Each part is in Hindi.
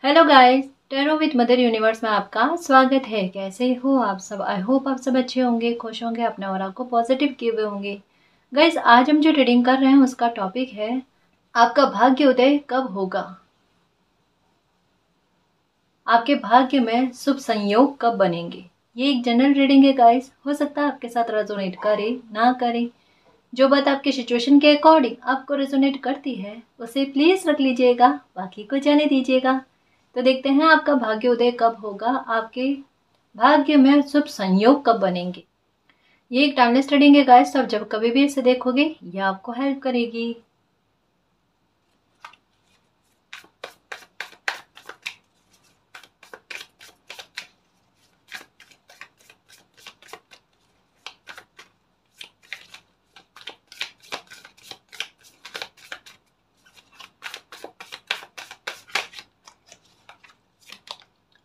Hello guys, tarot with mother universe में आपका स्वागत है। कैसे हो आप सब? आई होप आप सब अच्छे होंगे, खुश होंगे, अपने और को पॉजिटिव किए हुए होंगे। गाइस, आज हम जो रीडिंग कर रहे हैं उसका टॉपिक है आपका भाग्य उदय कब होगा। आपके भाग्य में शुभ संयोग कब बनेंगे। ये एक जनरल रीडिंग है गाइस, हो सकता है आपके साथ रेजोनेट करे ना करे। जो बात आपके सिचुएशन के अकॉर्डिंग आपको रेजोनेट करती है उसे प्लीज रख लीजिएगा, बाकी को जाने दीजिएगा। तो देखते हैं आपका भाग्य उदय कब होगा, आपके भाग्य में शुभ संयोग कब बनेंगे। ये एक टाइमलेस रीडिंग है गाइस, तो आप जब कभी भी इसे देखोगे ये आपको हेल्प करेगी।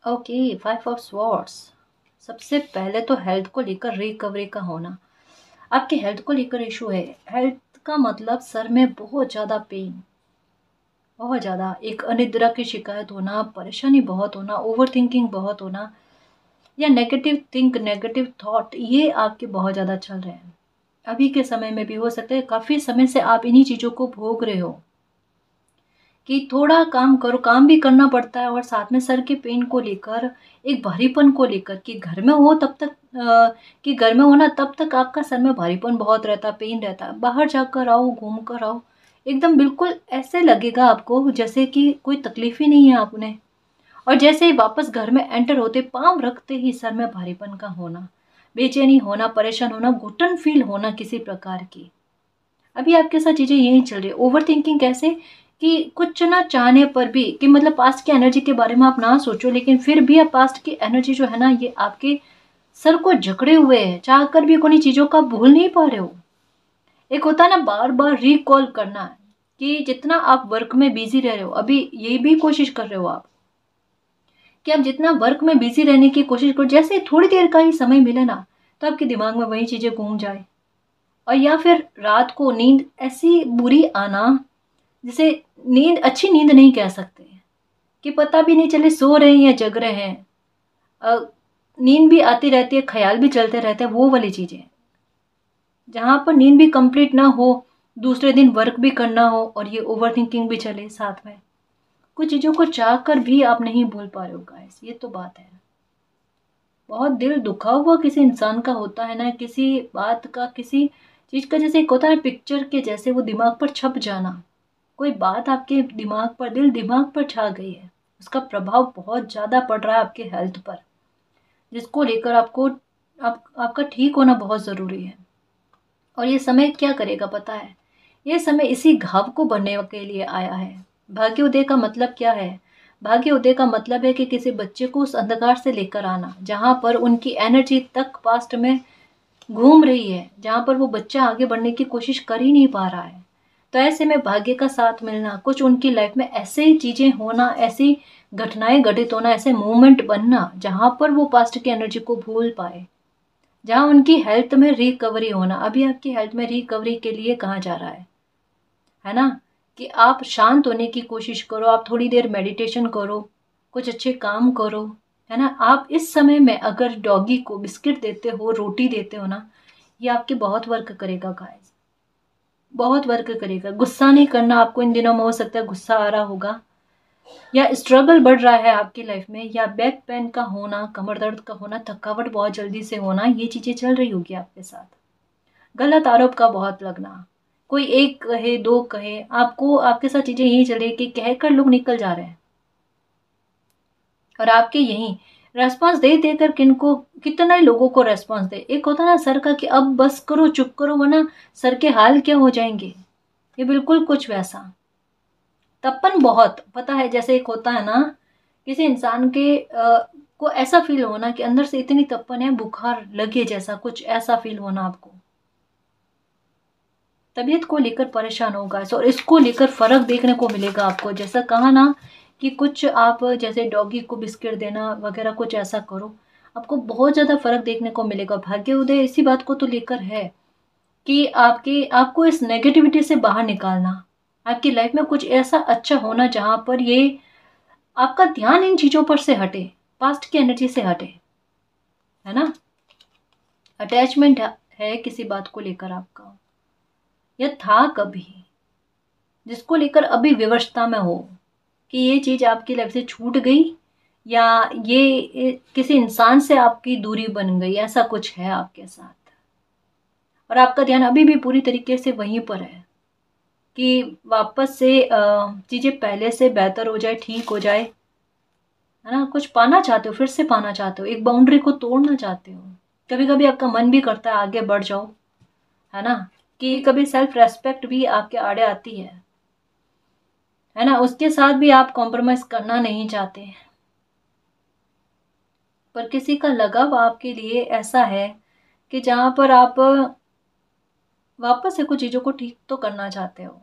Okay, 5 of swords. सबसे पहले तो हेल्थ को लेकर रिकवरी का होना। आपके हेल्थ को लेकर इशू है। हेल्थ का मतलब सर में बहुत ज़्यादा पेन, बहुत ज़्यादा एक अनिद्रा की शिकायत होना, परेशानी बहुत होना, ओवर थिंकिंग बहुत होना, या नेगेटिव थॉट, ये आपके बहुत ज़्यादा चल रहे हैं। अभी के समय में भी हो सकता है काफ़ी समय से आप इन्हीं चीज़ों को भोग रहे हो कि थोड़ा काम करो, काम भी करना पड़ता है और साथ में सर के पेन को लेकर, एक भारीपन को लेकर कि घर में हो तब तक कि घर में हो ना तब तक आपका सर में भारीपन बहुत रहता, पेन रहता है। बाहर जाकर आओ, घूम कर आओ, एकदम बिल्कुल ऐसे लगेगा आपको जैसे कि कोई तकलीफ ही नहीं है आपने। और जैसे ही वापस घर में एंटर होते, पाँव रखते ही सर में भारीपन का होना, बेचैनी होना, परेशान होना, घुटन फील होना किसी प्रकार की। अभी आपके साथ चीज़ें यही चल रही है। ओवर थिंकिंग कैसे कि कुछ ना चाहने पर भी, कि मतलब पास्ट की एनर्जी के बारे में आप ना सोचो, लेकिन फिर भी आप पास्ट की एनर्जी जो है ना, ये आपके सर को जकड़े हुए है, चाह कर भी कोई चीज़ों का भूल नहीं पा रहे हो। एक होता है ना बार बार रिकॉल करना, कि जितना आप वर्क में बिजी रह रहे हो, अभी ये भी कोशिश कर रहे हो आप कि आप जितना वर्क में बिजी रहने की कोशिश करो, जैसे थोड़ी देर का ही समय मिले ना तो आपके दिमाग में वही चीज़ें घूम जाए। और या फिर रात को नींद ऐसी बुरी आना, जिसे नींद, अच्छी नींद नहीं कह सकते, कि पता भी नहीं चले सो रहे हैं या जग रहे हैं। नींद भी आती रहती है, ख्याल भी चलते रहते हैं, वो वाली चीज़ें जहाँ पर नींद भी कंप्लीट ना हो, दूसरे दिन वर्क भी करना हो और ये ओवर थिंकिंग भी चले साथ में। कुछ चीज़ों को चाह कर भी आप नहीं भूल पा रहे हो गाइस, ये तो बात है। बहुत दिल दुखा हुआ किसी इंसान का होता है ना, किसी बात का, किसी चीज़ का, जैसे एक होता है पिक्चर के जैसे वो दिमाग पर छप जाना। कोई बात आपके दिमाग पर, दिल दिमाग पर छा गई है, उसका प्रभाव बहुत ज़्यादा पड़ रहा है आपके हेल्थ पर, जिसको लेकर आपको आपका ठीक होना बहुत ज़रूरी है। और ये समय क्या करेगा पता है? ये समय इसी घाव को भरने के लिए आया है। भाग्योदय का मतलब क्या है? भाग्योदय का मतलब है कि किसी बच्चे को उस अंधकार से लेकर आना जहाँ पर उनकी एनर्जी तक पास्ट में घूम रही है, जहाँ पर वो बच्चा आगे बढ़ने की कोशिश कर ही नहीं पा रहा है। तो ऐसे में भाग्य का साथ मिलना, कुछ उनकी लाइफ में ऐसे ही चीज़ें होना, ऐसी घटनाएं घटित होना, ऐसे मूवमेंट बनना जहाँ पर वो पास्ट की एनर्जी को भूल पाए, जहाँ उनकी हेल्थ में रिकवरी होना। अभी आपकी हेल्थ में रिकवरी के लिए कहाँ जा रहा है ना? कि आप शांत होने की कोशिश करो, आप थोड़ी देर मेडिटेशन करो, कुछ अच्छे काम करो, है ना? आप इस समय में अगर डॉगी को बिस्किट देते हो, रोटी देते हो ना, ये आपके बहुत वर्क करेगा गाइस, बहुत वर्क करेगा। गुस्सा नहीं करना आपको इन दिनों में, हो सकता है गुस्सा आ रहा होगा, या स्ट्रगल बढ़ रहा है आपकी लाइफ में, या बैक पेन का होना, कमर दर्द का होना, थकावट बहुत जल्दी से होना, ये चीज़ें चल रही होगी आपके साथ। गलत आरोप का बहुत लगना, कोई एक कहे दो कहे, आपको आपके साथ चीज़ें यही चल रही है कि कहकर लोग निकल जा रहे हैं और आपके यहीं रेस्पॉन्स दे देकर किनको, कितना ही लोगों को रेस्पॉन्स दे। एक होता ना सर का कि अब बस करो, चुप करो, वरना सर के हाल क्या हो जाएंगे। ये बिल्कुल कुछ वैसा तपन बहुत, पता है, जैसे एक होता है ना किसी इंसान के को ऐसा फील होना कि अंदर से इतनी तपन है, बुखार लगे जैसा, कुछ ऐसा फील होना आपको। तबीयत को लेकर परेशान होगा, और इसको लेकर फर्क देखने को मिलेगा आपको। जैसा कहा ना कि कुछ आप जैसे डॉगी को बिस्किट देना वगैरह, कुछ ऐसा करो, आपको बहुत ज़्यादा फर्क देखने को मिलेगा। भाग्य उदय इसी बात को तो लेकर है कि आपको इस नेगेटिविटी से बाहर निकालना, आपकी लाइफ में कुछ ऐसा अच्छा होना जहाँ पर ये आपका ध्यान इन चीजों पर से हटे, पास्ट की एनर्जी से हटे, है ना। अटैचमेंट है किसी बात को लेकर आपका, या था कभी, जिसको लेकर अभी विवशता में हो कि ये चीज आपकी लाइफ से छूट गई, या ये किसी इंसान से आपकी दूरी बन गई, ऐसा कुछ है आपके साथ। और आपका ध्यान अभी भी पूरी तरीके से वहीं पर है कि वापस से चीजें पहले से बेहतर हो जाए, ठीक हो जाए, है ना। कुछ पाना चाहते हो, फिर से पाना चाहते हो, एक बाउंड्री को तोड़ना चाहते हो। कभी कभी आपका मन भी करता है आगे बढ़ जाओ, है ना, कि कभी सेल्फ रेस्पेक्ट भी आपके आड़े आती है ना। उसके साथ भी आप कॉम्प्रोमाइज करना नहीं चाहते, पर किसी का लगाव आपके लिए ऐसा है कि जहां पर आप वापस से कुछ चीजों को ठीक तो करना चाहते हो,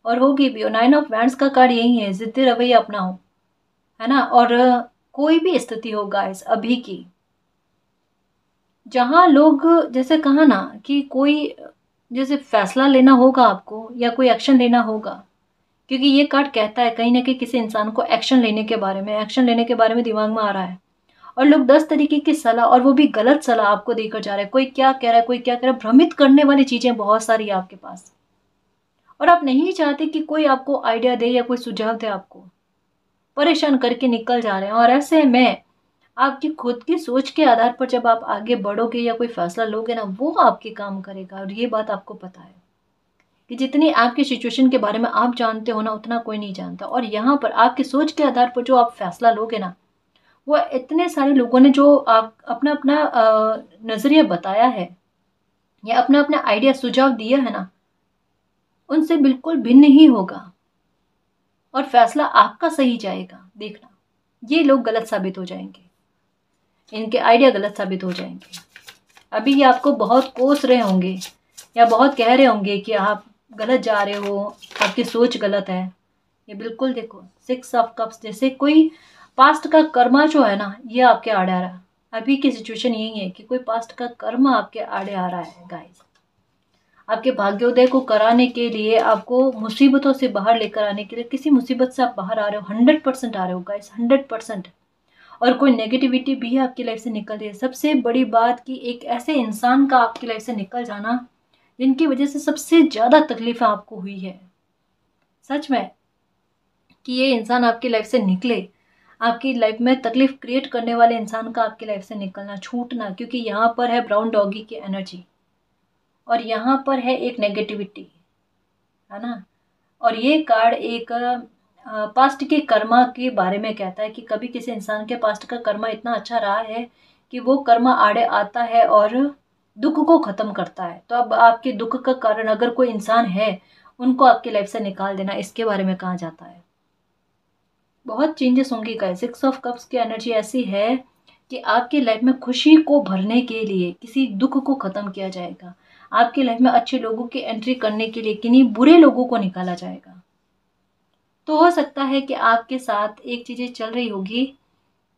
और होगी भी। और 9 ऑफ वैंड्स का कार्ड यही है, जिद्दी रवैया अपनाओ, है ना। और कोई भी स्थिति हो गाइस अभी की, जहां लोग, जैसे कहा ना कि कोई, जैसे फैसला लेना होगा आपको या कोई एक्शन लेना होगा, क्योंकि ये कार्ड कहता है कहीं ना कहीं किसी इंसान को एक्शन लेने के बारे में, दिमाग में आ रहा है। और लोग 10 तरीके की सलाह, और वो भी गलत सलाह आपको देकर जा रहे हैं। कोई क्या कह रहा है, कोई क्या कह रहा है, भ्रमित करने वाली चीजें बहुत सारी है आपके पास, और आप नहीं चाहते कि कोई आपको आइडिया दे या कोई सुझाव दे, आपको परेशान करके निकल जा रहे हैं। और ऐसे में आपकी खुद की सोच के आधार पर जब आप आगे बढ़ोगे या कोई फैसला लोगे ना, वो आपके काम करेगा। और ये बात आपको पता है कि जितनी आपकी सिचुएशन के बारे में आप जानते हो ना, उतना कोई नहीं जानता। और यहाँ पर आपकी सोच के आधार पर जो आप फैसला लोगे ना, वो इतने सारे लोगों ने जो आप अपना अपना नजरिया बताया है या अपना अपना आइडिया सुझाव दिया है ना, उनसे बिल्कुल भिन्न ही होगा, और फैसला आपका सही जाएगा। देखना, ये लोग गलत साबित हो जाएंगे, इनके आइडिया गलत साबित हो जाएंगे। अभी ये आपको बहुत कोस रहे होंगे या बहुत कह रहे होंगे कि आप गलत जा रहे हो, आपकी सोच गलत है। ये बिल्कुल देखो, 6 ऑफ कप्स, जैसे कोई पास्ट का कर्मा जो है ना, ये आपके आड़े आ रहा है। अभी की सिचुएशन यही है कि कोई पास्ट का कर्म आपके आड़े आ रहा है गाइस। आपके भाग्योदय को कराने के लिए, आपको मुसीबतों से बाहर लेकर आने के लिए, किसी मुसीबत से आप बाहर आ रहे हो, 100% आ रहे हो गाइस, 100%। और कोई नेगेटिविटी भी आपकी लाइफ से निकल रही है। सबसे बड़ी बात कि एक ऐसे इंसान का आपकी लाइफ से निकल जाना जिनकी वजह से सबसे ज्यादा तकलीफ आपको हुई है, सच में, कि ये इंसान आपकी लाइफ से निकले, आपकी लाइफ में तकलीफ क्रिएट करने वाले इंसान का आपकी लाइफ से निकलना, छूटना। क्योंकि यहाँ पर है ब्राउन डॉगी की एनर्जी, और यहाँ पर है एक नेगेटिविटी, है ना। और ये कार्ड एक पास्ट के कर्मा के बारे में कहता है कि कभी किसी इंसान के पास्ट का कर्मा इतना अच्छा रहा है कि वो कर्मा आड़े आता है और दुख को खत्म करता है। तो अब आपके दुख का कारण अगर कोई इंसान है, उनको आपकी लाइफ से निकाल देना, इसके बारे में कहा जाता है। बहुत चेंजेस होंगे गाइस। 6 ऑफ कप्स की एनर्जी ऐसी है कि आपकी लाइफ में खुशी को भरने के लिए किसी दुख को खत्म किया जाएगा। आपकी लाइफ में अच्छे लोगों की एंट्री करने के लिए किन्हीं बुरे लोगों को निकाला जाएगा। तो हो सकता है कि आपके साथ एक चीजें चल रही होगी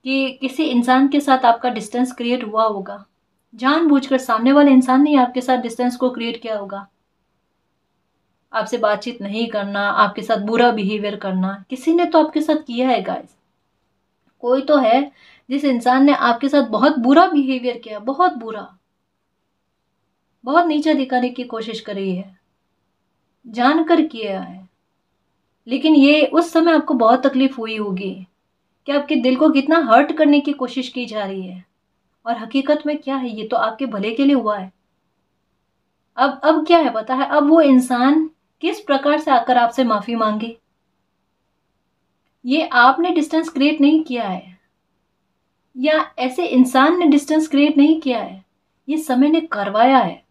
कि किसी इंसान के साथ आपका डिस्टेंस क्रिएट हुआ होगा, जानबूझकर सामने वाले इंसान ने आपके साथ डिस्टेंस को क्रिएट किया होगा। आपसे बातचीत नहीं करना, आपके साथ बुरा बिहेवियर करना, किसी ने तो आपके साथ किया है गाइस। कोई तो है जिस इंसान ने आपके साथ बहुत बुरा बिहेवियर किया, बहुत बुरा, बहुत नीचा दिखाने की कोशिश करी है, जानकर किया है। लेकिन ये उस समय आपको बहुत तकलीफ हुई होगी कि आपके दिल को कितना हर्ट करने की कोशिश की जा रही है, और हकीकत में क्या है, ये तो आपके भले के लिए हुआ है। अब क्या है पता है, अब वो इंसान किस प्रकार से आकर आपसे माफी मांगे। ये आपने डिस्टेंस क्रिएट नहीं किया है, या ऐसे इंसान ने डिस्टेंस क्रिएट नहीं किया है, ये समय ने करवाया है।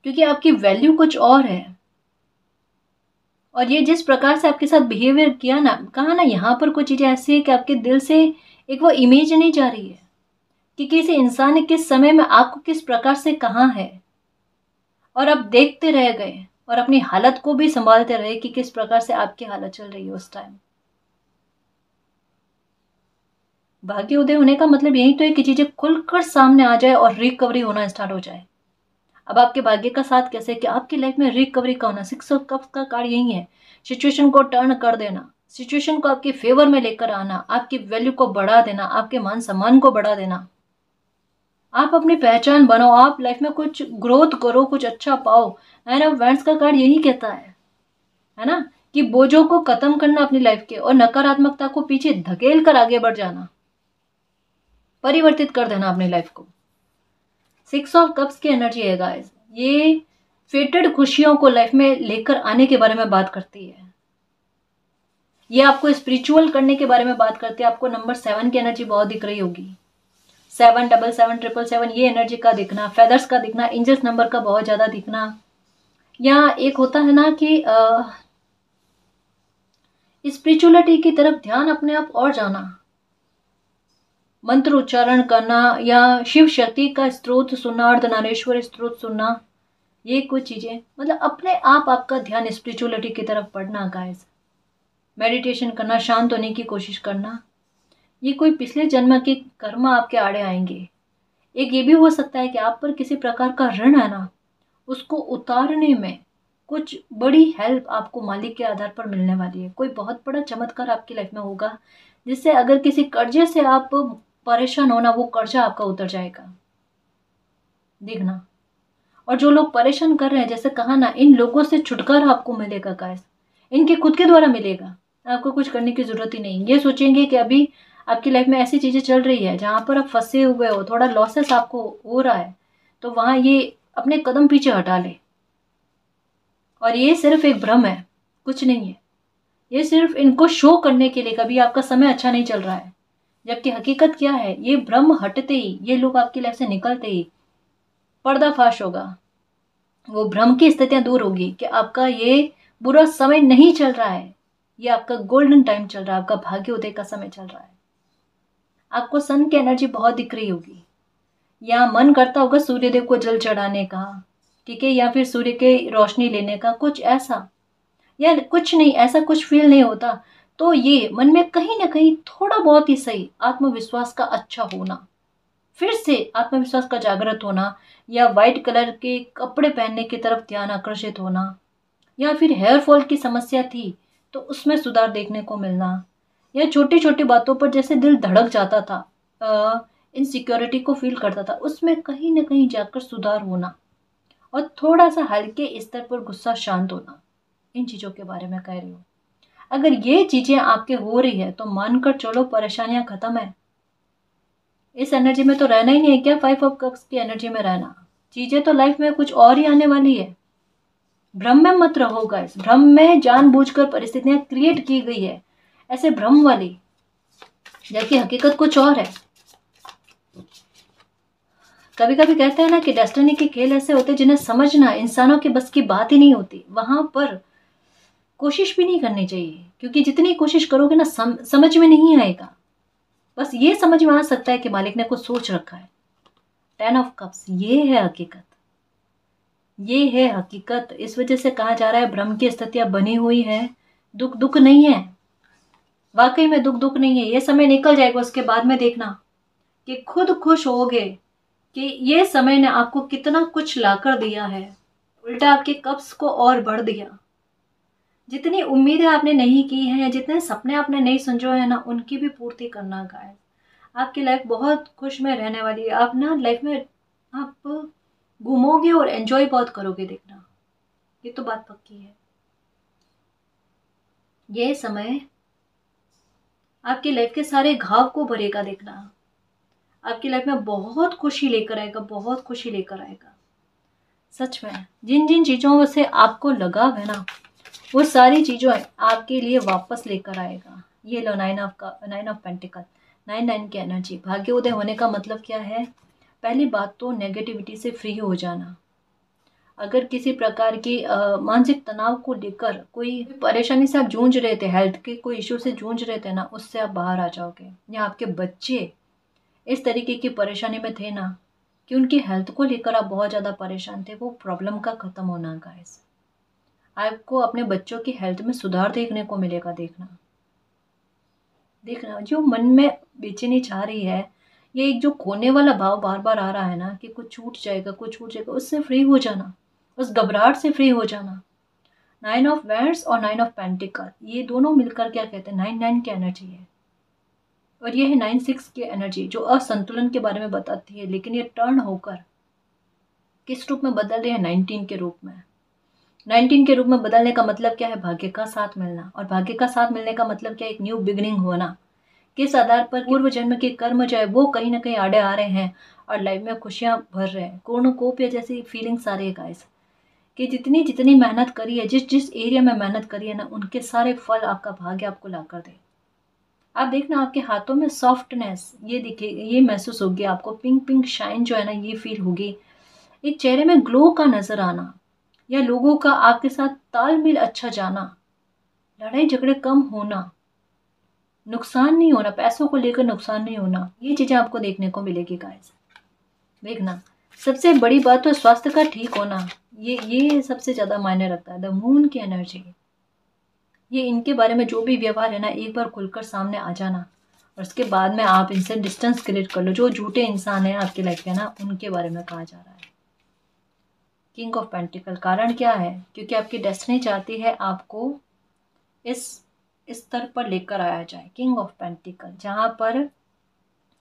क्योंकि आपकी वैल्यू कुछ और है, और ये जिस प्रकार से आपके साथ बिहेवियर किया ना, कहा ना, यहाँ पर कुछ चीजें ऐसी है कि आपके दिल से एक वो इमेज नहीं जा रही है कि किसी इंसान ने किस समय में आपको किस प्रकार से कहा है, और आप देखते रह गए और अपनी हालत को भी संभालते रहे कि किस प्रकार से आपकी हालत चल रही है उस टाइम। भाग्य उदय होने का मतलब यही तो है कि चीजें खुलकर सामने आ जाए और रिकवरी होना स्टार्ट हो जाए। अब आपके भाग्य का साथ कैसे कि आपकी लाइफ में रिकवरी का होना। 6 ऑफ कप्स का कार्ड यही है, सिचुएशन को टर्न कर देना, सिचुएशन को आपके फेवर में लेकर आना, आपकी वैल्यू को बढ़ा देना, आपके मान सम्मान को बढ़ा देना। आप अपनी पहचान बनाओ, आप लाइफ में कुछ ग्रोथ करो, कुछ अच्छा पाओ। नाइन ऑफ वैंड्स का कार्ड यही कहता है ना, कि बोझों को खत्म करना अपनी लाइफ के और नकारात्मकता को पीछे धकेल कर आगे बढ़ जाना, परिवर्तित कर देना अपनी लाइफ को। 6 ऑफ कप्स की एनर्जी है गाइस, ये फेटेड खुशियों को लाइफ में लेकर आने के बारे में बात करती है। ये आपको स्पिरिचुअल करने के बारे में बात करती है। आपको नंबर 7 की एनर्जी बहुत दिख रही होगी, 7 7 7 7 ये एनर्जी का दिखना, फेदर्स का दिखना, एंजल्स नंबर का बहुत ज्यादा दिखना। या एक होता है ना कि स्पिरिचुअलिटी की तरफ ध्यान अपने आप और जाना, मंत्र उच्चारण करना या शिव शक्ति का स्त्रोत सुनना, अर्धनारेश्वर स्त्रोत सुनना, ये कुछ चीजें, मतलब अपने आप आपका ध्यान स्पिरिचुअलिटी की तरफ पढ़ना गाइस। मेडिटेशन करना, शांत होने की कोशिश करना। ये कोई पिछले जन्म के कर्म आपके आड़े आएंगे। एक ये भी हो सकता है कि आप पर किसी प्रकार का ऋण है ना, उसको उतारने में कुछ बड़ी हेल्प आपको मालिक के आधार पर मिलने वाली है। कोई बहुत बड़ा चमत्कार आपकी लाइफ में होगा, जिससे अगर किसी कर्जे से आप परेशान हो ना, वो कर्जा आपका उतर जाएगा, देखना। और जो लोग परेशान कर रहे हैं, जैसे कहा ना, इन लोगों से छुटकारा आपको मिलेगा गाइस, इनके खुद के द्वारा मिलेगा। आपको कुछ करने की जरूरत ही नहीं। ये सोचेंगे कि अभी आपकी लाइफ में ऐसी चीजें चल रही है जहां पर आप फंसे हुए हो, थोड़ा लॉसेस आपको हो रहा है, तो वहां ये अपने कदम पीछे हटा ले। और ये सिर्फ एक भ्रम है, कुछ नहीं है। ये सिर्फ इनको शो करने के लिए, कभी आपका समय अच्छा नहीं चल रहा है, जबकि हकीकत क्या है, ये भ्रम हटते ही, ये लोग आपकी लाइफ से निकलते ही पर्दाफाश होगा, वो भ्रम की स्थितियां दूर होगी कि आपका ये बुरा समय नहीं चल रहा है, ये आपका गोल्डन टाइम चल रहा है, आपका भाग्योदय का समय चल रहा है। आपको सन की एनर्जी बहुत दिख रही होगी, या मन करता होगा सूर्यदेव को जल चढ़ाने का, ठीक है, या फिर सूर्य के रोशनी लेने का, कुछ ऐसा, या कुछ नहीं, ऐसा कुछ फील नहीं होता, तो ये मन में कहीं ना कहीं थोड़ा बहुत ही सही आत्मविश्वास का अच्छा होना, फिर से आत्मविश्वास का जागृत होना, या व्हाइट कलर के कपड़े पहनने की तरफ ध्यान आकर्षित होना, या फिर हेयर फॉल की समस्या थी तो उसमें सुधार देखने को मिलना, या छोटी छोटी बातों पर जैसे दिल धड़क जाता था, इनसिक्योरिटी को फील करता था, उसमें कहीं ना कहीं जाकर सुधार होना, और थोड़ा सा हल्के स्तर पर गुस्सा शांत होना। इन चीजों के बारे में कह रही हूँ। अगर ये चीजें आपके हो रही है तो मानकर चलो, परेशानियां खत्म है। इस एनर्जी में तो रहना ही नहीं है क्या, 5 ऑफ कप्स की एनर्जी में रहना। चीजें तो लाइफ में कुछ और ही आने वाली है। भ्रम में मत रहो गाइस, भ्रम में जानबूझकर परिस्थितियां क्रिएट की गई है, ऐसे भ्रम वाली, जबकि हकीकत कुछ और है। कभी कभी कहते हैं ना कि डेस्टिनी के खेल ऐसे होते हैं जिन्हें समझना इंसानों के बस की बात ही नहीं होती। वहां पर कोशिश भी नहीं करनी चाहिए, क्योंकि जितनी कोशिश करोगे ना, समझ में नहीं आएगा। बस ये समझ में आ सकता है कि मालिक ने कुछ सोच रखा है। 10 ऑफ कप्स, ये है हकीकत, ये है हकीकत। इस वजह से कहा जा रहा है भ्रम की स्थितियां बनी हुई है, दुख दुख नहीं है, वाकई में दुख दुख नहीं है। ये समय निकल जाएगा, उसके बाद में देखना कि खुद खुश होगे कि ये समय ने आपको कितना कुछ लाकर दिया है, उल्टा आपके कप्स को और बढ़ दिया। जितनी उम्मीदें आपने नहीं की हैं, जितने सपने आपने नहीं संजोए हैं ना, उनकी भी पूर्ति करना गाइस। आपकी लाइफ बहुत खुश में रहने वाली है। आप ना लाइफ में आप घूमोगे और एंजॉय बहुत करोगे, देखना, ये तो बात पक्की है। ये समय आपकी लाइफ के सारे घाव को भरेगा, देखना, आपकी लाइफ में बहुत खुशी लेकर आएगा, बहुत खुशी लेकर आएगा। सच में जिन जिन चीजों से आपको लगाव है ना, वो सारी चीजों आपके लिए वापस लेकर आएगा। ये लो 9 ऑफ पेंटिकल, 9 की एनर्जी। भाग्योदय होने का मतलब क्या है? पहली बात तो नेगेटिविटी से फ्री हो जाना। अगर किसी प्रकार की मानसिक तनाव को लेकर कोई परेशानी से आप जूझ रहे थे, हेल्थ के कोई इश्यू से जूझ रहे थे ना, उससे आप बाहर आ जाओगे। या आपके बच्चे इस तरीके की परेशानी में थे ना कि उनकी हेल्थ को लेकर आप बहुत ज़्यादा परेशान थे, वो प्रॉब्लम का ख़त्म होना गाइस। आपको अपने बच्चों की हेल्थ में सुधार देखने को मिलेगा। देखना देखना, जो मन में बेचैनी छा रही है, ये एक जो खोने वाला भाव बार बार आ रहा है ना कि कुछ छूट जाएगा, कुछ छूट जाएगा, उससे फ्री हो जाना, उस घबराहट से फ्री हो जाना। 9 ऑफ वैंड्स और 9 ऑफ पेंटिकल, ये दोनों मिलकर क्या कहते हैं, 9 की एनर्जी है। और ये है 9 की एनर्जी जो असंतुलन के बारे में बताती है, लेकिन ये टर्न होकर किस रूप में बदल रही है, 19 के रूप में। 19 के रूप में बदलने का मतलब क्या है, भाग्य का साथ मिलना। और भाग्य का साथ मिलने का मतलब क्या है, एक न्यू बिगिनिंग होना। किस आधार पर, पूर्व जन्म के कर्म जो है वो कहीं ना कहीं आड़े आ रहे हैं और लाइफ में खुशियां भर रहे हैं। कोर्नुकोपिया जैसी फीलिंग्स आ रही है गाइस, कि जितनी जितनी मेहनत करी है, जिस जिस एरिया में मेहनत करी है ना, उनके सारे फल आपका भाग्य आपको ला कर दे। आप देखना आपके हाथों में सॉफ्टनेस ये दिखे, ये महसूस होगी आपको, पिंक पिंक शाइन जो है ना ये फील होगी, एक चेहरे में ग्लो का नजर आना, या लोगों का आपके साथ तालमेल अच्छा जाना, लड़ाई झगड़े कम होना, नुकसान नहीं होना, पैसों को लेकर नुकसान नहीं होना, ये चीजें आपको देखने को मिलेगी गाइस। देखना सबसे बड़ी बात तो स्वास्थ्य का ठीक होना, ये सबसे ज्यादा मायने रखता है। द मून की एनर्जी, ये इनके बारे में जो भी व्यवहार है ना, एक बार खुलकर सामने आ जाना और उसके बाद में आप इनसे डिस्टेंस क्रिएट कर लो। जो झूठे इंसान है आपकी लाइफ में ना, उनके बारे में कहा जा रहा है। किंग ऑफ पेंटिकल, कारण क्या है, क्योंकि आपकी डेस्टिनी चाहती है आपको इस स्तर पर लेकर आया जाए। किंग ऑफ पेंटिकल, जहां पर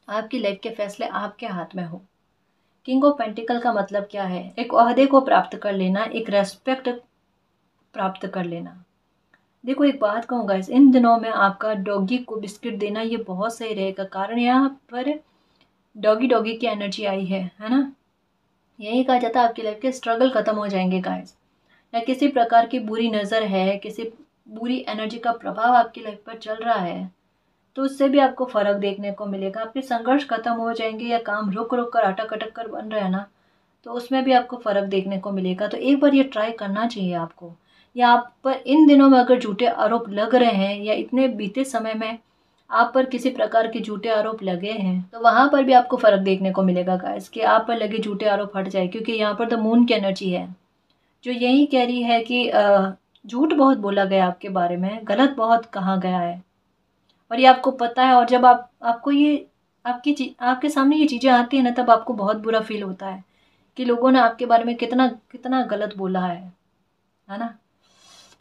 आपकी लाइफ के फैसले आपके हाथ में हो। किंग ऑफ पेंटिकल का मतलब क्या है, एक ओहदे को प्राप्त कर लेना, एक रेस्पेक्ट प्राप्त कर लेना। देखो एक बात कहूँ गाइस, इन दिनों में आपका डॉगी को बिस्किट देना ये बहुत सही रहेगा। कारण यहाँ पर डॉगी डॉगी की एनर्जी आई है ना। यही कहा जाता है आपकी लाइफ के स्ट्रगल खत्म हो जाएंगे गाइस, या किसी प्रकार की बुरी नज़र है, किसी बुरी एनर्जी का प्रभाव आपकी लाइफ पर चल रहा है, तो उससे भी आपको फर्क देखने को मिलेगा। आपके संघर्ष खत्म हो जाएंगे, या काम रुक रुक कर अटक अटक कर बन रहा है ना, तो उसमें भी आपको फर्क देखने को मिलेगा। तो एक बार ये ट्राई करना चाहिए आपको। या आप पर इन दिनों में अगर झूठे आरोप लग रहे हैं, या इतने बीते समय में आप पर किसी प्रकार के झूठे आरोप लगे हैं, तो वहां पर भी आपको फर्क देखने को मिलेगा गाइस, कि आप पर लगे झूठे आरोप हट जाए। क्योंकि यहाँ पर द मून की एनर्जी है जो यही कह रही है कि झूठ बहुत बोला गया आपके बारे में, गलत बहुत कहा गया है, और ये आपको पता है। और जब आपको ये आपके सामने ये चीज़ें आती है ना, तब आपको बहुत बुरा फील होता है कि लोगों ने आपके बारे में कितना कितना गलत बोला है ना।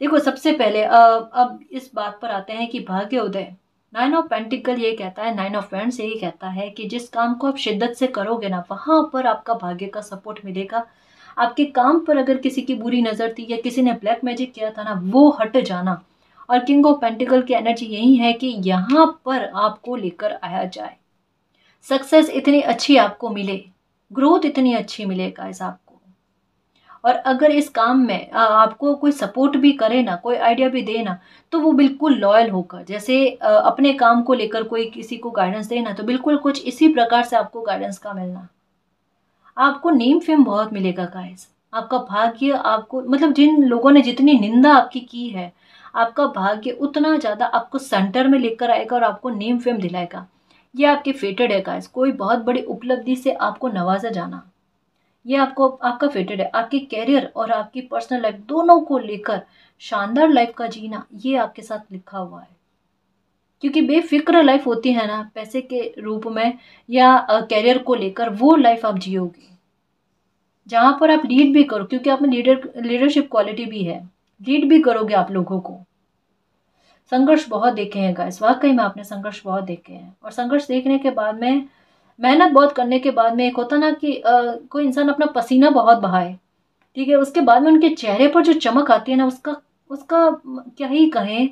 देखो सबसे पहले अब इस बात पर आते हैं कि भाग्य उदय। 9 ऑफ पेंटिकल ये कहता है, 9 ऑफ वैंड्स यही कहता है कि जिस काम को आप शिद्दत से करोगे ना, वहां पर आपका भाग्य का सपोर्ट मिलेगा। आपके काम पर अगर किसी की बुरी नजर थी, या किसी ने ब्लैक मैजिक किया था ना, वो हट जाना। और किंग ऑफ पेंटिकल की एनर्जी यही है कि यहाँ पर आपको लेकर आया जाए, सक्सेस इतनी अच्छी आपको मिले, ग्रोथ इतनी अच्छी मिले गाइस आपको। और अगर इस काम में आपको कोई सपोर्ट भी करे ना, कोई आइडिया भी दे ना, तो वो बिल्कुल लॉयल होकर, जैसे अपने काम को लेकर कोई किसी को गाइडेंस दे ना, तो बिल्कुल कुछ इसी प्रकार से आपको गाइडेंस का मिलना। आपको नेम फेम बहुत मिलेगा गाइस। आपका भाग्य आपको, मतलब जिन लोगों ने जितनी निंदा आपकी की है, आपका भाग्य उतना ज्यादा आपको सेंटर में लेकर आएगा और आपको नेम फेम दिलाएगा। ये आपके फेटेड है गाइस, कोई बहुत बड़ी उपलब्धि से आपको नवाजा जाना, ये आपको आपका फेटेड है। आपके कैरियर और आपकी पर्सनल लाइफ दोनों को लेकर शानदार लाइफ का जीना, ये आपके साथ लिखा हुआ है। क्योंकि बेफिक्र लाइफ होती है ना, पैसे के रूप में या कैरियर को लेकर, वो लाइफ आप जियोगे जहां पर आप लीड भी करो, क्योंकि आप में लीडरशिप क्वालिटी भी है, लीड भी करोगे आप लोगों को। संघर्ष बहुत देखे हैं गाइस, वाकई में आपने संघर्ष बहुत देखे हैं। और संघर्ष देखने के बाद में, मेहनत बहुत करने के बाद में, एक होता ना कि कोई इंसान अपना पसीना बहुत बहाए, ठीक है, उसके बाद में उनके चेहरे पर जो चमक आती है ना, उसका उसका क्या ही कहें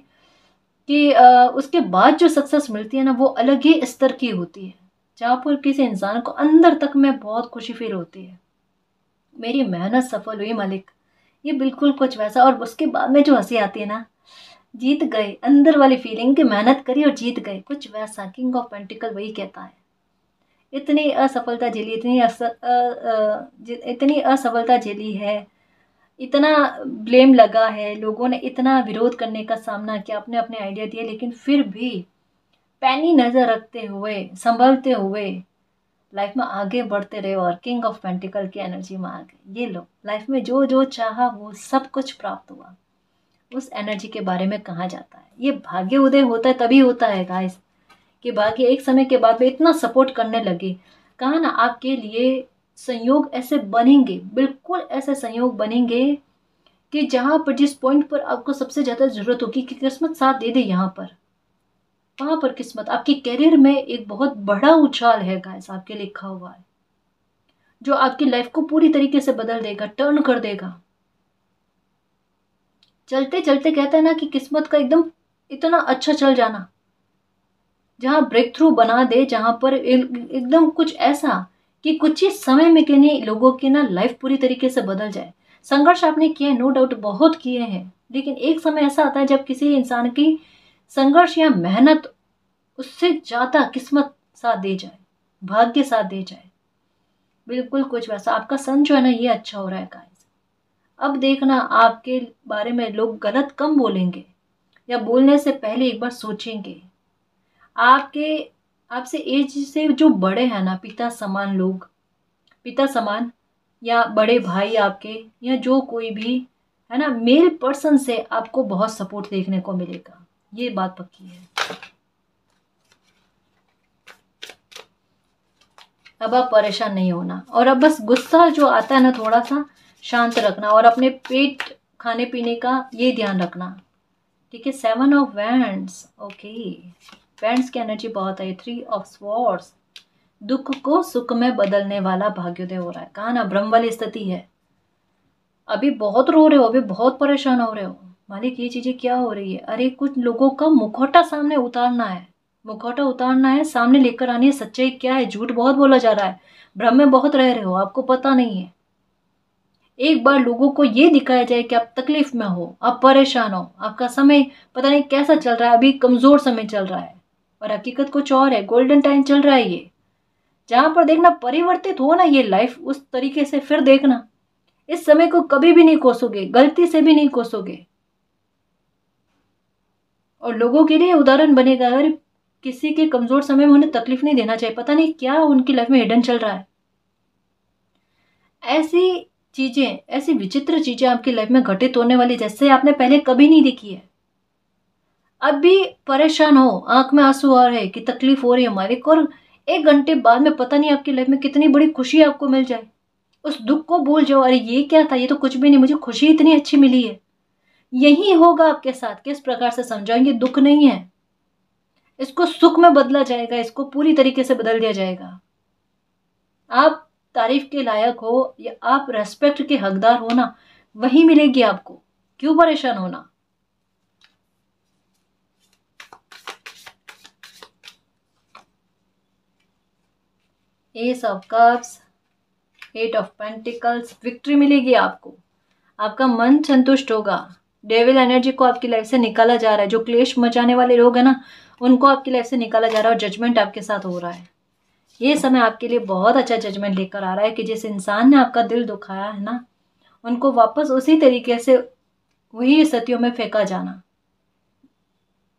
कि उसके बाद जो सक्सेस मिलती है ना, वो अलग ही स्तर की होती है, जहाँ पर किसी इंसान को अंदर तक में बहुत खुशी फील होती है, मेरी मेहनत सफल हुई मालिक। ये बिल्कुल कुछ वैसा। और उसके बाद में जो हंसी आती है ना, जीत गए, अंदर वाली फीलिंग कि मेहनत करी और जीत गए, कुछ वैसा किंग ऑफ पेंटिकल वही कहता है। इतनी असफलता झेली, इतनी असफलता झेली है, इतना ब्लेम लगा है, लोगों ने इतना विरोध करने का सामना किया, अपने अपने आइडिया दिए, लेकिन फिर भी पैनी नजर रखते हुए, संभलते हुए लाइफ में आगे बढ़ते रहे और किंग ऑफ पेंटिकल की एनर्जी में आ गए। ये लो, लाइफ में जो जो चाहा वो सब कुछ प्राप्त हुआ। उस एनर्जी के बारे में कहा जाता है, ये भाग्य उदय होता है तभी होता है गाइस, कि भाग्य एक समय के बाद में इतना सपोर्ट करने लगे। कहा ना, आपके लिए संयोग ऐसे बनेंगे, बिल्कुल ऐसे संयोग बनेंगे कि जहाँ पर जिस पॉइंट पर आपको सबसे ज़्यादा ज़रूरत होगी कि किस्मत साथ दे दे, यहाँ पर वहाँ पर किस्मत आपके करियर में एक बहुत बड़ा उछाल है गाइस आपके लिखा हुआ है, जो आपकी लाइफ को पूरी तरीके से बदल देगा, टर्न कर देगा। चलते चलते कहते हैं ना कि किस्मत का एकदम इतना अच्छा चल जाना, जहाँ ब्रेक थ्रू बना दे, जहाँ पर एकदम कुछ ऐसा कि कुछ ही समय में के नहीं लोगों की ना लाइफ पूरी तरीके से बदल जाए। संघर्ष आपने किए, नो डाउट बहुत किए हैं, लेकिन एक समय ऐसा आता है जब किसी इंसान की संघर्ष या मेहनत उससे ज्यादा किस्मत साथ दे जाए, भाग्य साथ दे जाए। बिल्कुल कुछ वैसा आपका सन जो है ना ये अच्छा हो रहा है गाइस। अब देखना आपके बारे में लोग गलत कम बोलेंगे, या बोलने से पहले एक बार सोचेंगे। आपके आपसे एज से जो बड़े हैं ना, पिता समान लोग, पिता समान या बड़े भाई आपके, या जो कोई भी है ना मेल पर्सन से आपको बहुत सपोर्ट देखने को मिलेगा, ये बात पक्की है। अब आप परेशान नहीं होना, और अब बस गुस्सा जो आता है ना थोड़ा सा शांत रखना, और अपने पेट खाने पीने का ये ध्यान रखना, ठीक है। 7 ऑफ वैंड्स, ओके, वैंड्स की एनर्जी बहुत है। 3 ऑफ स्वॉर्ड्स, दुख को सुख में बदलने वाला भाग्योदय हो रहा है। कहा ना ब्रह्म वाली स्थिति है। अभी बहुत रो रहे हो, अभी बहुत परेशान हो रहे हो, मालिक ये चीजें क्या हो रही है। अरे कुछ लोगों का मुखौटा सामने उतारना है, मुखौटा उतारना है, सामने लेकर आनी है सच्चाई क्या है। झूठ बहुत बोला जा रहा है, भ्रम में बहुत रह रहे हो, आपको पता नहीं है। एक बार लोगों को ये दिखाया जाए कि आप तकलीफ में हो, आप परेशान हो, आपका समय पता नहीं कैसा चल रहा है, अभी कमजोर समय चल रहा है, और हकीकत कुछ और है। गोल्डन टाइम चल रहा है ये, जहां पर देखना परिवर्तित हो ना ये लाइफ, उस तरीके से फिर देखना। इस समय को कभी भी नहीं कोसोगे, गलती से भी नहीं कोसोगे, और लोगों के लिए उदाहरण बनेगा। अगर किसी के कमजोर समय में उन्हें तकलीफ नहीं देना चाहिए, पता नहीं क्या उनकी लाइफ में हिडन चल रहा है। ऐसी चीजें, ऐसी विचित्र चीजें आपकी लाइफ में घटित होने वाली जैसे आपने पहले कभी नहीं देखी है। अब भी परेशान हो, आंख में आंसू आ रहे हैं कि तकलीफ हो रही है मालिक, और 1 घंटे बाद में पता नहीं आपकी लाइफ में कितनी बड़ी खुशी आपको मिल जाए। उस दुख को भूल जाओ, अरे ये क्या था, ये तो कुछ भी नहीं, मुझे खुशी इतनी अच्छी मिली है। यही होगा आपके साथ। किस प्रकार से समझाएंगे, दुख नहीं है, इसको सुख में बदला जाएगा, इसको पूरी तरीके से बदल दिया जाएगा। आप तारीफ के लायक हो, या आप रेस्पेक्ट के हकदार हो ना, वही मिलेगी आपको, क्यों परेशान होना। S of cups, 8 of pentacles, victory मिलेगी आपको, आपका मन संतुष्ट होगा। डेविल एनर्जी को आपकी लाइफ से निकाला जा रहा है, जो क्लेश मचाने वाले लोग हैं ना उनको आपकी लाइफ से निकाला जा रहा है, और जजमेंट आपके साथ हो रहा है। ये समय आपके लिए बहुत अच्छा जजमेंट लेकर आ रहा है कि जिस इंसान ने आपका दिल दुखाया है ना, उनको वापस उसी तरीके से वही स्थितियों में फेंका जाना,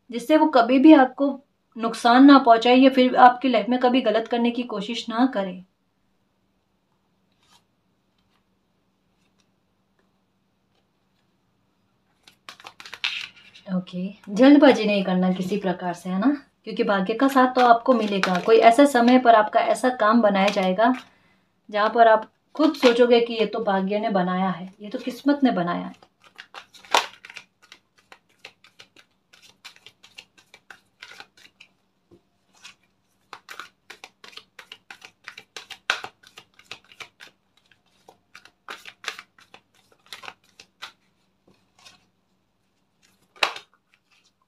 जिससे वो कभी भी आपको नुकसान ना पहुंचाए, या फिर आपकी लाइफ में कभी गलत करने की कोशिश ना करे। ओके, जल्दबाजी नहीं करना किसी प्रकार से, है ना, क्योंकि भाग्य का साथ तो आपको मिलेगा। कोई ऐसे समय पर आपका ऐसा काम बनाया जाएगा जहां पर आप खुद सोचोगे कि ये तो भाग्य ने बनाया है, ये तो किस्मत ने बनाया है।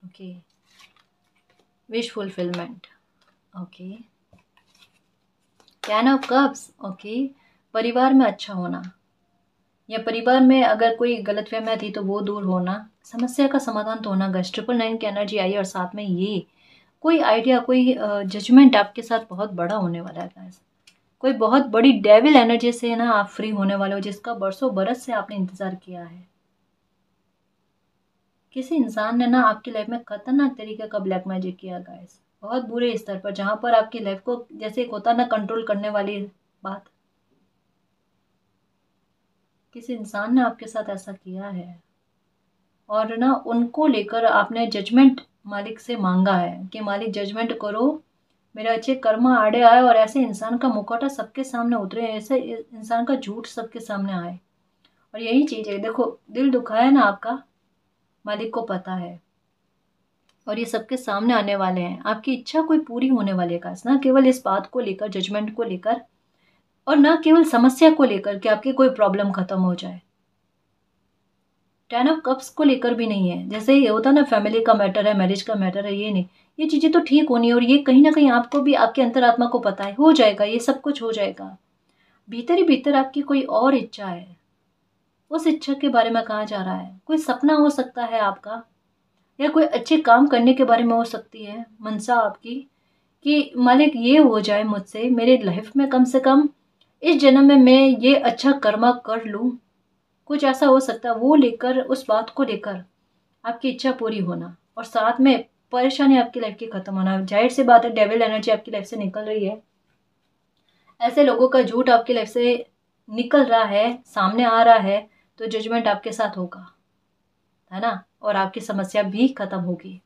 Okay, wish fulfilment, okay, 10 of cups, okay, परिवार में अच्छा होना, या परिवार में अगर कोई गलतफहमियां थी तो वो दूर होना, समस्या का समाधान तो होगा। 999 की एनर्जी आई, और साथ में ये कोई आइडिया, कोई जजमेंट आपके साथ बहुत बड़ा होने वाला है गाइस। कोई बहुत बड़ी डेविल एनर्जी से ना आप फ्री होने वाले हो, जिसका बरसों बरस से आपने इंतजार किया है। किसी इंसान ने ना आपकी लाइफ में खतरनाक तरीके का ब्लैक मैजिक किया गाइस, बहुत बुरे स्तर पर, जहां पर आपकी लाइफ को जैसे एक होता ना कंट्रोल करने वाली बात, किसी इंसान ने आपके साथ ऐसा किया है। और ना उनको लेकर आपने जजमेंट मालिक से मांगा है कि मालिक जजमेंट करो, मेरे अच्छे कर्म आड़े आए, और ऐसे इंसान का मुखौटा सबके सामने उतरे, ऐसे इंसान का झूठ सबके सामने आए, और यही चीज़ है, देखो दिल दुखा है ना आपका, मालिक को पता है, और ये सबके सामने आने वाले हैं। आपकी इच्छा कोई पूरी होने वाली है गाइस, ना केवल इस बात को लेकर, जजमेंट को लेकर, और ना केवल समस्या को लेकर कि आपकी कोई प्रॉब्लम खत्म हो जाए। 10 ऑफ कप्स को लेकर भी नहीं है। जैसे ये होता है ना, फैमिली का मैटर है, मैरिज का मैटर है, ये नहीं, ये चीजें तो ठीक होनी है, और ये कहीं ना कहीं आपको भी, आपके अंतरात्मा को पता है, हो जाएगा, ये सब कुछ हो जाएगा। भीतर ही भीतर आपकी कोई और इच्छा है, उस इच्छा के बारे में कहा जा रहा है। कोई सपना हो सकता है आपका, या कोई अच्छे काम करने के बारे में हो सकती है मनसा आपकी, कि मालिक ये हो जाए मुझसे, मेरे लाइफ में कम से कम इस जन्म में मैं ये अच्छा कर्मा कर लूं। कुछ ऐसा हो सकता है, वो लेकर, उस बात को लेकर आपकी इच्छा पूरी होना, और साथ में परेशानी आपकी लाइफ की खत्म होना। जाहिर सी बात है, डेविल एनर्जी आपकी लाइफ से निकल रही है, ऐसे लोगों का झूठ आपकी लाइफ से निकल रहा है, सामने आ रहा है, तो जजमेंट आपके साथ होगा, है ना, और आपकी समस्या भी खत्म होगी।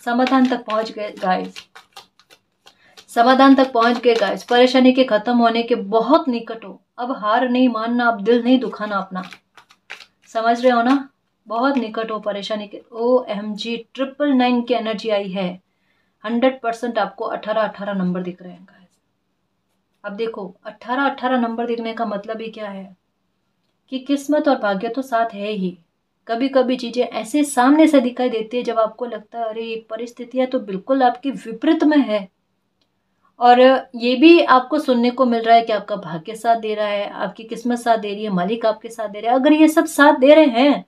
समाधान तक पहुंच गए गाइस, समाधान तक पहुंच गए गाइस, परेशानी के खत्म होने के बहुत निकट हो। अब हार नहीं मानना, अब दिल नहीं दुखाना अपना, समझ रहे हो ना, बहुत निकट हो परेशानी के। OMG 999 की एनर्जी आई है, 100% आपको 18-18 नंबर दिख रहे हैं गाइस। अब देखो 18-18 नंबर दिखने का मतलब ही क्या है, कि किस्मत और भाग्य तो साथ है ही। कभी कभी चीजें ऐसे सामने से दिखाई देती है, जब आपको लगता है अरे ये परिस्थितियां तो बिल्कुल आपकी विपरीत में है, और ये भी आपको सुनने को मिल रहा है कि आपका भाग्य साथ दे रहा है, आपकी किस्मत साथ दे रही है, मालिक आपके साथ दे रहा है। अगर ये सब साथ दे रहे हैं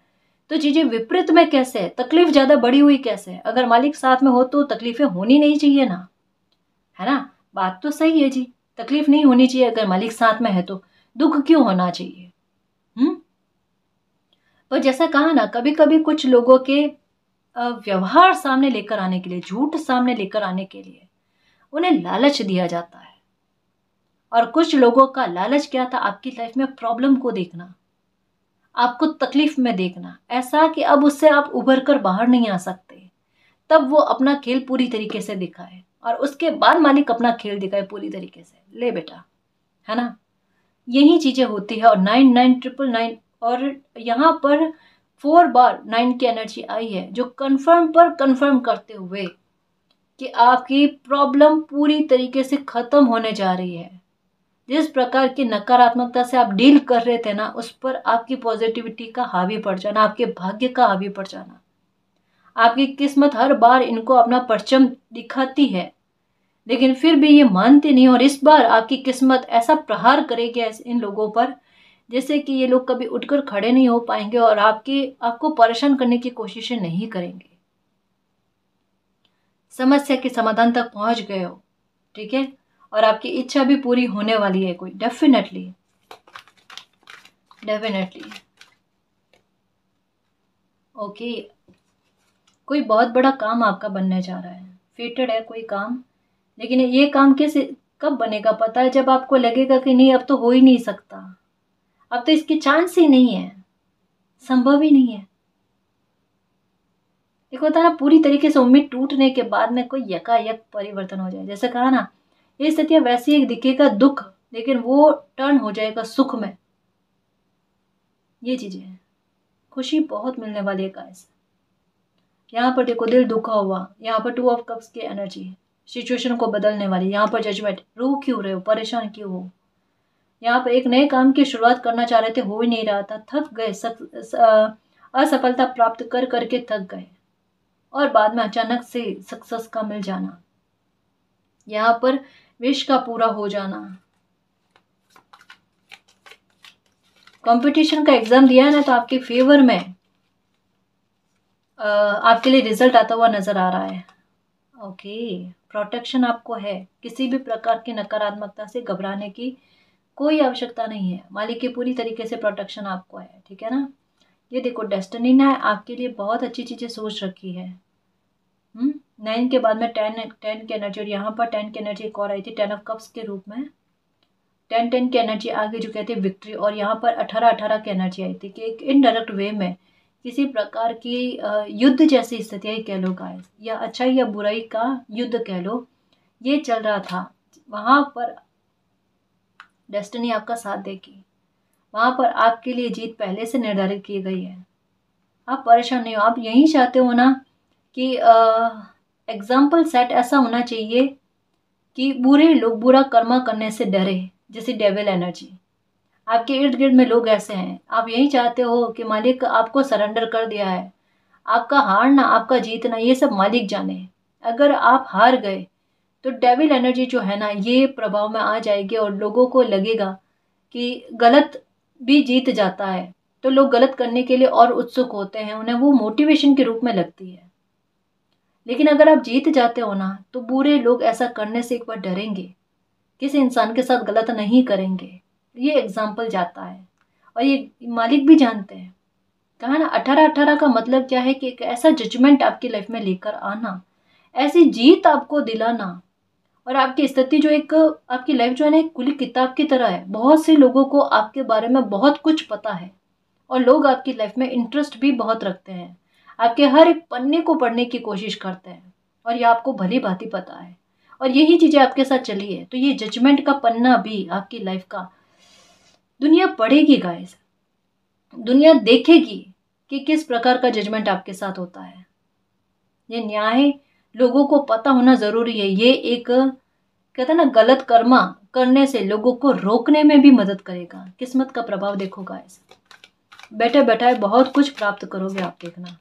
तो चीजें विपरीत में कैसे है, तकलीफ ज्यादा बढ़ी हुई कैसे है? अगर मालिक साथ में हो तो तकलीफें होनी नहीं चाहिए ना, है ना, बात तो सही है जी, तकलीफ नहीं होनी चाहिए अगर मालिक साथ में है तो, दुख क्यों होना चाहिए? पर जैसा कहा ना, कभी कभी कुछ लोगों के व्यवहार सामने लेकर आने के लिए, झूठ सामने लेकर आने के लिए उन्हें लालच दिया जाता है। और कुछ लोगों का लालच क्या था, आपकी लाइफ में प्रॉब्लम को देखना, आपको तकलीफ में देखना, ऐसा कि अब उससे आप उभर कर बाहर नहीं आ सकते। तब वो अपना खेल पूरी तरीके से दिखाए, और उसके बाद मालिक अपना खेल दिखाए पूरी तरीके से, ले बेटा, है ना, यही चीजें होती है। और 9999, और यहाँ पर 4 बार 9 की एनर्जी आई है, जो कंफर्म पर कंफर्म करते हुए कि आपकी प्रॉब्लम पूरी तरीके से खत्म होने जा रही है। जिस प्रकार की नकारात्मकता से आप डील कर रहे थे ना, उस पर आपकी पॉजिटिविटी का हावी पड़ जाना, आपके भाग्य का हावी पड़ जाना, आपकी किस्मत हर बार इनको अपना परचम दिखाती है, लेकिन फिर भी ये मानते नहीं। और इस बार आपकी किस्मत ऐसा प्रहार करेगी इन लोगों पर, जैसे कि ये लोग कभी उठकर खड़े नहीं हो पाएंगे, और आपको परेशान करने की कोशिशें नहीं करेंगे। समस्या के समाधान तक पहुंच गए हो, ठीक है, और आपकी इच्छा भी पूरी होने वाली है कोई, डेफिनेटली डेफिनेटली। ओके, कोई बहुत बड़ा काम आपका बनने जा रहा है, फेटेड है कोई काम, लेकिन ये काम कैसे, कब बनेगा पता है, जब आपको लगेगा कि नहीं अब तो हो ही नहीं सकता, अब तो इसकी चांस ही नहीं है, संभव ही नहीं है। एक होता है ना, पूरी तरीके से उम्मीद टूटने के बाद में कोई यकायक परिवर्तन हो जाए। जैसे कहा ना, ये स्थितियां वैसी एक दिखेगा दुख, लेकिन वो टर्न हो जाएगा सुख में। ये चीजें हैं, खुशी बहुत मिलने वाली है गाइस। यहाँ पर देखो दिल दुखा हुआ, यहाँ पर 2 ऑफ कप्स की एनर्जी है, सिचुएशन को बदलने वाली। यहाँ पर जजमेंट, रो क्यों रहे हो, परेशान क्यों हो? यहाँ पर एक नए काम की शुरुआत करना चाह रहे थे, हो ही नहीं रहा था, थक गए, असफलता प्राप्त कर करके थक गए, और बाद में अचानक से सक्सेस का मिल जाना, यहाँ पर विश का पूरा हो जाना। कंपटीशन का एग्जाम दिया है ना, तो आपके फेवर में आपके लिए रिजल्ट आता हुआ नजर आ रहा है। ओके, प्रोटेक्शन आपको है, किसी भी प्रकार की नकारात्मकता से घबराने की कोई आवश्यकता नहीं है, मालिक की पूरी तरीके से प्रोटेक्शन आपको है, ठीक है ना। ये देखो डेस्टिनी ने आपके लिए बहुत अच्छी चीजें सोच रखी है। 9 के बाद में 10 की एनर्जी, और यहाँ पर 10 की एनर्जी एक और आई थी, 10 ऑफ कप्स के रूप में। 10 की एनर्जी आगे जो कहते हैं विक्ट्री, और यहाँ पर 18 की एनर्जी आई थी, कि एक इनडायरेक्ट वे में किसी प्रकार की युद्ध जैसी स्थितियां कह लो गाइस, या अच्छाई या बुराई का युद्ध कह लो, ये चल रहा था। वहां पर डेस्टिनी आपका साथ देगी, वहाँ पर आपके लिए जीत पहले से निर्धारित की गई है। आप परेशान नहीं हो। आप यही चाहते हो ना कि एग्जाम्पल सेट ऐसा होना चाहिए कि बुरे लोग बुरा कर्मा करने से डरे, जैसे डेविल एनर्जी। आपके इर्द गिर्द में लोग ऐसे हैं। आप यही चाहते हो कि मालिक आपको सरेंडर कर दिया है, आपका हारना आपका जीतना ये सब मालिक जाने। अगर आप हार गए तो डेविल एनर्जी जो है ना ये प्रभाव में आ जाएगी और लोगों को लगेगा कि गलत भी जीत जाता है, तो लोग गलत करने के लिए और उत्सुक होते हैं, उन्हें वो मोटिवेशन के रूप में लगती है। लेकिन अगर आप जीत जाते हो ना तो बुरे लोग ऐसा करने से एक बार डरेंगे, किसी इंसान के साथ गलत नहीं करेंगे। ये एग्जाम्पल जाता है और ये मालिक भी जानते हैं। कहा ना 18-18 का मतलब क्या है कि एक ऐसा जजमेंट आपकी लाइफ में लेकर आना, ऐसी जीत आपको दिलाना। और आपकी स्थिति जो एक आपकी लाइफ जो है ना एक खुली किताब की तरह है। बहुत से लोगों को आपके बारे में बहुत कुछ पता है और लोग आपकी लाइफ में इंटरेस्ट भी बहुत रखते हैं, आपके हर एक पन्ने को पढ़ने की कोशिश करते हैं और ये आपको भली भांति पता है और यही चीजें आपके साथ चली है। तो ये जजमेंट का पन्ना भी आपकी लाइफ का दुनिया पढ़ेगी गाइस, दुनिया देखेगी कि किस प्रकार का जजमेंट आपके साथ होता है। ये न्याय लोगों को पता होना जरूरी है। ये एक कहते हैं ना गलत कर्मा करने से लोगों को रोकने में भी मदद करेगा। किस्मत का प्रभाव देखो गाइस, बैठे बैठाए बहुत कुछ प्राप्त करोगे आप, देखना।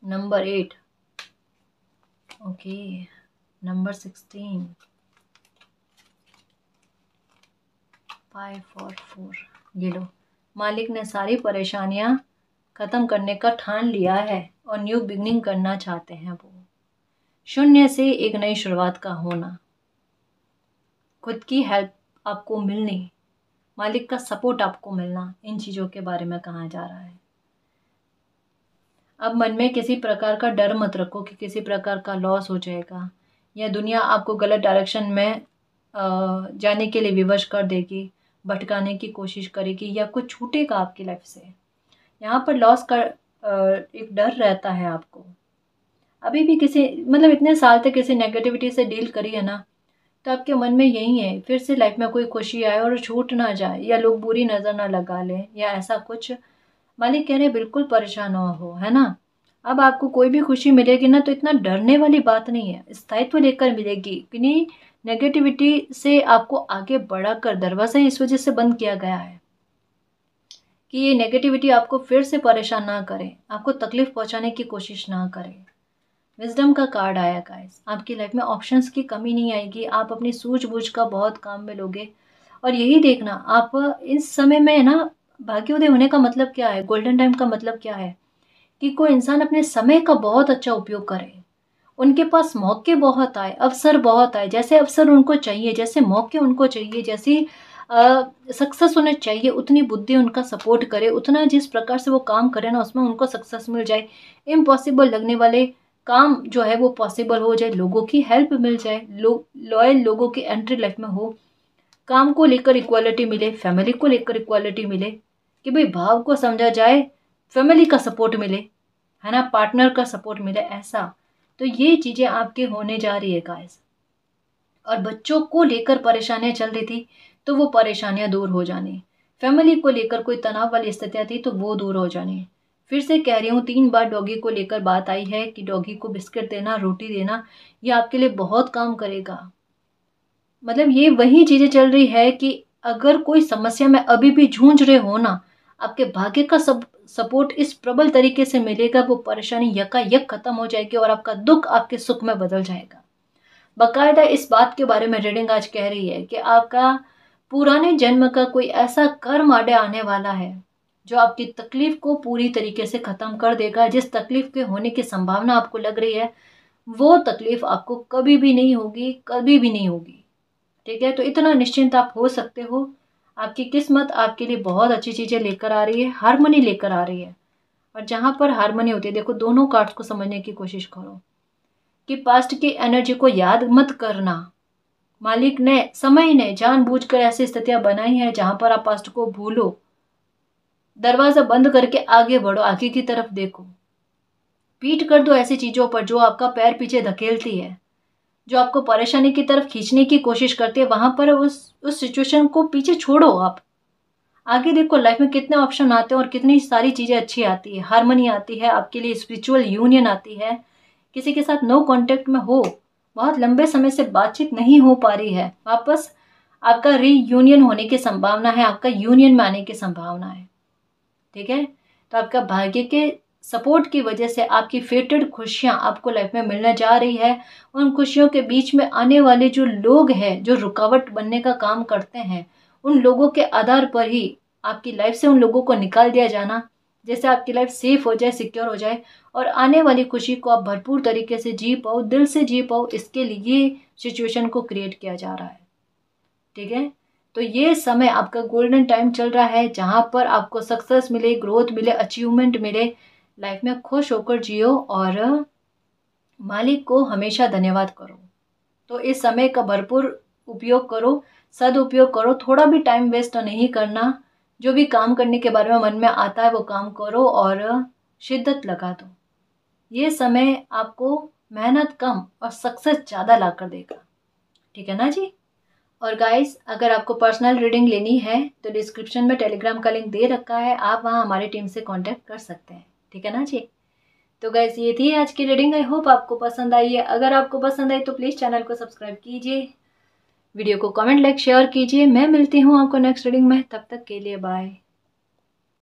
नंबर 8, ओके, नंबर 16, 5 और 4। ये लो, मालिक ने सारी परेशानियां खत्म करने का ठान लिया है और न्यू बिगनिंग करना चाहते हैं वो। शून्य से एक नई शुरुआत का होना, खुद की हेल्प आपको मिलनी, मालिक का सपोर्ट आपको मिलना, इन चीजों के बारे में कहा जा रहा है। अब मन में किसी प्रकार का डर मत रखो कि किसी प्रकार का लॉस हो जाएगा या दुनिया आपको गलत डायरेक्शन में जाने के लिए विवश कर देगी, भटकाने की कोशिश करेगी या कुछ छूटेगा आपकी लाइफ से। यहाँ पर लॉस का एक डर रहता है आपको। अभी भी किसी मतलब इतने साल तक किसी नेगेटिविटी से डील करी है ना, तो आपके मन में यही है फिर से लाइफ में कोई खुशी आए और छूट ना जाए या लोग बुरी नज़र ना लगा लें या ऐसा कुछ। मालिक कह रहे बिल्कुल परेशान ना हो, है ना। अब आपको कोई भी खुशी मिलेगी ना तो इतना डरने वाली बात नहीं है, स्थायित्व लेकर मिलेगी। किन्हीं नेगेटिविटी से आपको आगे बढ़ाकर दरवाजा इस वजह से बंद किया गया है कि ये नेगेटिविटी आपको फिर से परेशान ना करे, आपको तकलीफ पहुंचाने की कोशिश ना करे। विजडम का कार्ड आया गाइस, आपकी लाइफ में ऑप्शंस की कमी नहीं आएगी, आप अपनी सूझबूझ का बहुत काम में लोगे। और यही देखना आप इस समय में ना, भाग्योदय होने का मतलब क्या है, गोल्डन टाइम का मतलब क्या है कि कोई इंसान अपने समय का बहुत अच्छा उपयोग करे, उनके पास मौके बहुत आए, अवसर बहुत आए, जैसे अवसर उनको चाहिए, जैसे मौके उनको चाहिए, जैसी सक्सेस उन्हें चाहिए, उतनी बुद्धि उनका सपोर्ट करे, उतना जिस प्रकार से वो काम करे ना उसमें उनको सक्सेस मिल जाए। इम्पॉसिबल लगने वाले काम जो है वो पॉसिबल हो जाए, लोगों की हेल्प मिल जाए, लॉयल लोगों की एंट्री लाइफ में हो, काम को लेकर इक्वालिटी मिले, फैमिली को लेकर इक्वालिटी मिले कि भाई भाव को समझा जाए, फैमिली का सपोर्ट मिले, है ना, पार्टनर का सपोर्ट मिले, ऐसा। तो ये चीजें आपके होने जा रही है गाइस। और बच्चों को लेकर परेशानियां चल रही थी तो वो परेशानियां दूर हो जानी, फैमिली को लेकर कोई तनाव वाली स्थितियां थी तो वो दूर हो जानी। फिर से कह रही हूँ, 3 बार डॉगी को लेकर बात आई है कि डॉगी को बिस्किट देना, रोटी देना, ये आपके लिए बहुत काम करेगा। मतलब ये वही चीजें चल रही है कि अगर कोई समस्या में अभी भी जूझ रहे हो ना, आपके भाग्य का सब सपोर्ट इस प्रबल तरीके से मिलेगा, वो परेशानी यकायक खत्म हो जाएगी और आपका दुख आपके सुख में बदल जाएगा। बकायदा इस बात के बारे में रीडिंग आज कह रही है कि आपका पुराने जन्म का कोई ऐसा कर्म आड़े आने वाला है जो आपकी तकलीफ को पूरी तरीके से खत्म कर देगा। जिस तकलीफ के होने की संभावना आपको लग रही है वो तकलीफ आपको कभी भी नहीं होगी, कभी भी नहीं होगी। ठीक है, तो इतना निश्चिंत आप हो सकते हो। आपकी किस्मत आपके लिए बहुत अच्छी चीजें लेकर आ रही है, हारमोनी लेकर आ रही है। और जहां पर हारमोनी होती है, देखो दोनों कार्ड्स को समझने की कोशिश करो कि पास्ट की एनर्जी को याद मत करना। मालिक ने, समय ने जानबूझकर ऐसी स्थितियां बनाई हैं जहां पर आप पास्ट को भूलो, दरवाजा बंद करके आगे बढ़ो, आगे की तरफ देखो, पीठ कर दो ऐसी चीजों पर जो आपका पैर पीछे धकेलती है, जो आपको परेशानी की तरफ खींचने की कोशिश करती है। वहां पर उस सिचुएशन को पीछे छोड़ो। आगे देखो लाइफ में कितने ऑप्शन आते हैं और कितनी सारी चीज़ें अच्छी आती है। हारमोनी आती है आपके लिए, स्पिरिचुअल यूनियन आती है, किसी के साथ नो कांटेक्ट में हो, बहुत लंबे समय से बातचीत नहीं हो पा रही है, वापस आपका रीयूनियन होने की संभावना है, आपका यूनियन में आने की संभावना है। ठीक है, तो आपका भाग्य के सपोर्ट की वजह से आपकी फेटेड खुशियां आपको लाइफ में मिलने जा रही है। उन खुशियों के बीच में आने वाले जो लोग हैं जो रुकावट बनने का काम करते हैं, उन लोगों के आधार पर ही आपकी लाइफ से उन लोगों को निकाल दिया जाना, जैसे आपकी लाइफ सेफ हो जाए, सिक्योर हो जाए और आने वाली खुशी को आप भरपूर तरीके से जी पाओ, दिल से जी पाओ, इसके लिए सिचुएशन को क्रिएट किया जा रहा है। ठीक है, तो ये समय आपका गोल्डन टाइम चल रहा है जहां पर आपको सक्सेस मिले, ग्रोथ मिले, अचीवमेंट मिले, लाइफ में खुश होकर जियो और मालिक को हमेशा धन्यवाद करो। तो इस समय का भरपूर उपयोग करो, सदुपयोग करो, थोड़ा भी टाइम वेस्ट नहीं करना। जो भी काम करने के बारे में मन में आता है वो काम करो और शिद्दत लगा दो। ये समय आपको मेहनत कम और सक्सेस ज़्यादा ला कर देगा। ठीक है ना जी। और गाइस, अगर आपको पर्सनल रीडिंग लेनी है तो डिस्क्रिप्शन में टेलीग्राम का लिंक दे रखा है, आप वहाँ हमारी टीम से कांटेक्ट कर सकते हैं। ठीक है ना जी। तो गाइस, ये थी आज की रीडिंग। आई होप आपको पसंद आई है। अगर आपको पसंद आई तो प्लीज़ चैनल को सब्सक्राइब कीजिए, वीडियो को कमेंट, लाइक, शेयर कीजिए। मैं मिलती हूँ आपको नेक्स्ट रीडिंग में, तब तक के लिए बाय।